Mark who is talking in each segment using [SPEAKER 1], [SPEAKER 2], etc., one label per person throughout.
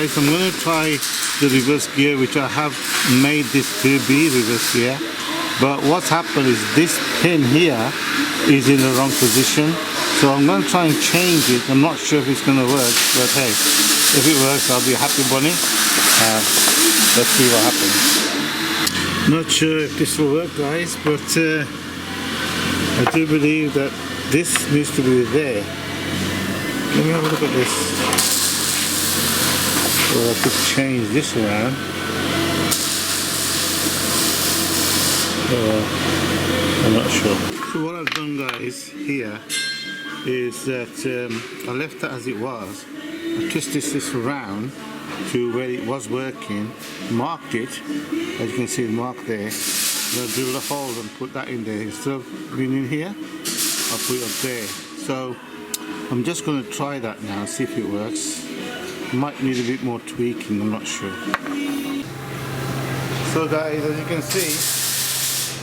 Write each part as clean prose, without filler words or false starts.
[SPEAKER 1] guys, I'm going to try the reverse gear, which I have made this to be reverse gear, but what's happened is this pin here is in the wrong position, so I'm going to try and change it. I'm not sure if it's going to work, but hey, if it works I'll be a happy bunny. Let's see what happens. Not sure if this will work, guys, but I do believe that this needs to be there. Let me have a look at this. Well, I could change this around. I'm not sure. So what I've done, guys, here is that I left that as it was. I twisted this around to where it was working, marked it, as you can see the mark there. Then drill a hole and put that in there. Instead of being in here, I'll put it up there. So I'm just going to try that now, see if it works. Might need a bit more tweaking, I'm not sure. So guys, as you can see,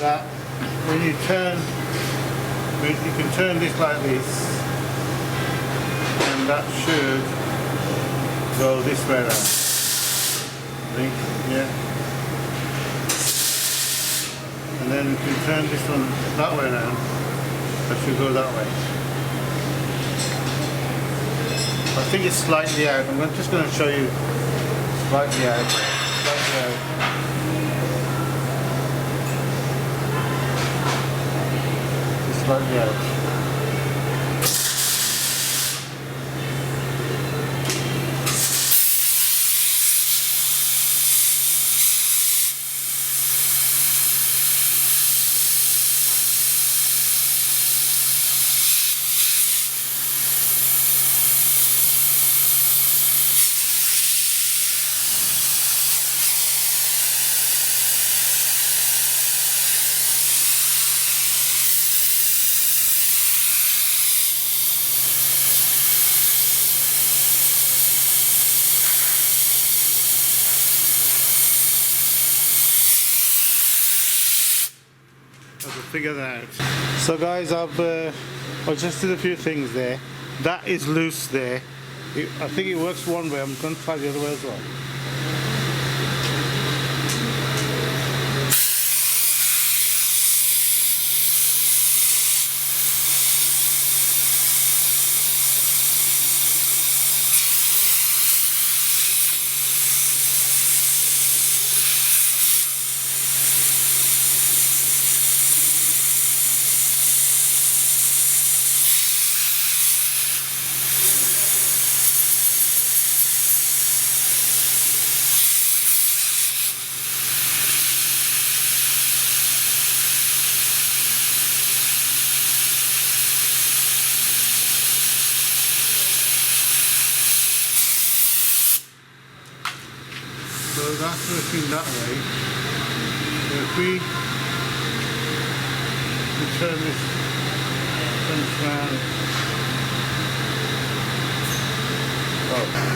[SPEAKER 1] that when you turn, you can turn this like this, and that should go this way around. I think, yeah. And then you can turn this one that way around, that should go that way. I think it's slightly out. I'm just going to show you slightly out. Slightly out. It's slightly out. Figure that out. So guys, I've adjusted a few things there. That is loose there. I think it works one way. I'm going to try the other way as well. So that's working that way. So if we turn this around. Oh.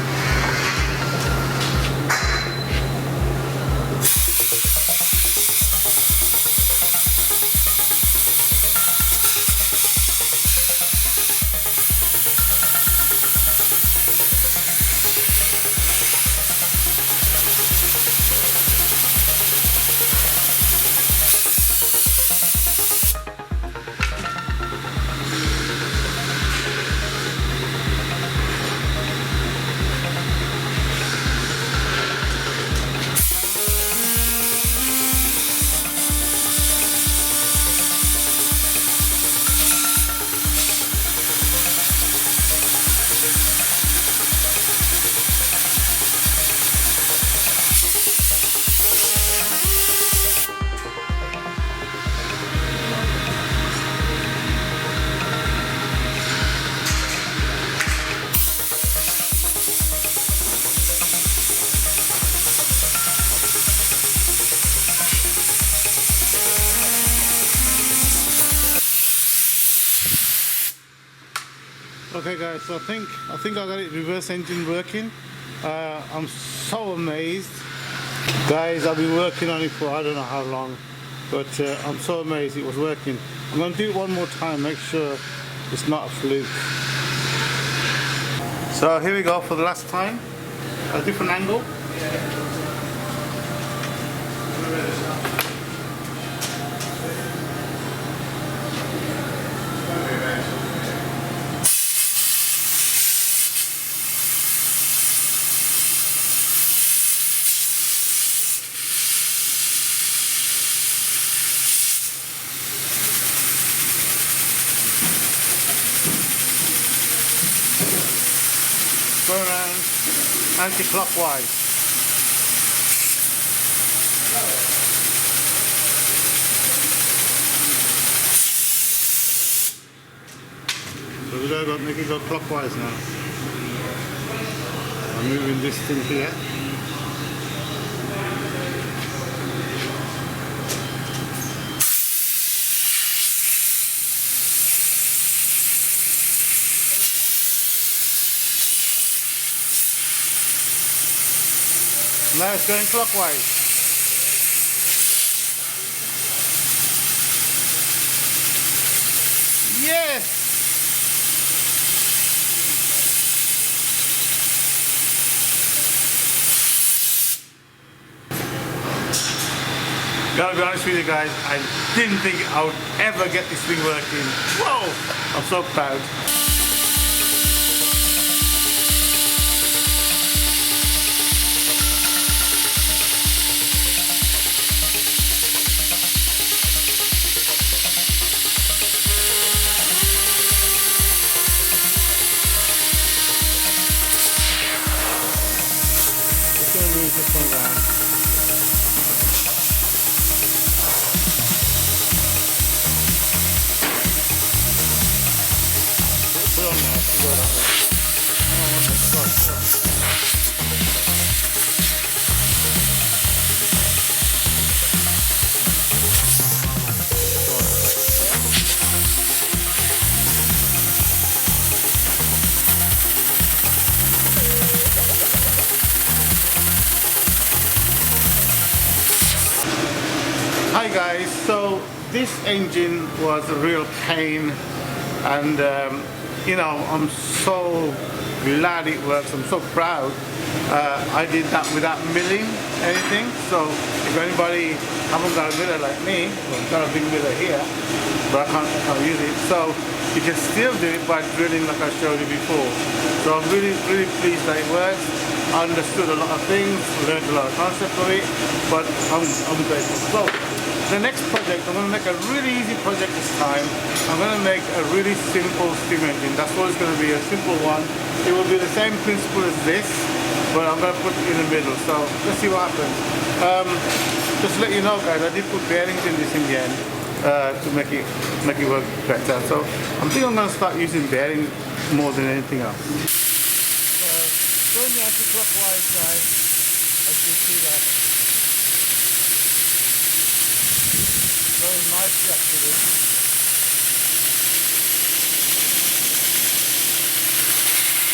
[SPEAKER 1] Okay guys, so I think I got it reverse engine working. I'm so amazed. Guys, I've been working on it for I don't know how long, but I'm so amazed it was working. I'm going to do it one more time, make sure it's not a fluke. So here we go for the last time. a different angle. Go around anti-clockwise. So we gotta make it go clockwise now. I'm moving this thing here. Now it's going clockwise. Yes! Gotta be honest with you guys, I didn't think I would ever get this thing working. Whoa! I'm so proud. Move this one around. Put on now, go that way. Hi guys, so this engine was a real pain, and you know, I'm so glad it works. I'm so proud. I did that without milling anything, so if anybody haven't got a miller like me, well, I've got a big miller here, but I can't use it, so you can still do it by drilling like I showed you before. So I'm really pleased that it works. I understood a lot of things, learned a lot of concepts of it, but I'm grateful. So the next project, I'm going to make a really easy project this time. I'm going to make a really simple steam engine. That's what it's going to be, a simple one. It will be the same principle as this, but I'm going to put it in the middle. So let's see what happens. Just to let you know guys, I did put bearings in this in the end to make it work better. So I think I'm going to start using bearings more than anything else. Going the anti-clockwise guys, as you see that. Very nicely actually.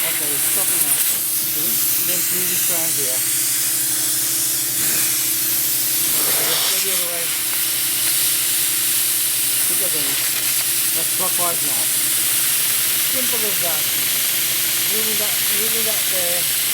[SPEAKER 1] Okay, it's stopping now. We're going to move this round here. Okay, let's go the other way. Look at them. That's clockwise now. Simple as that. Moving that there.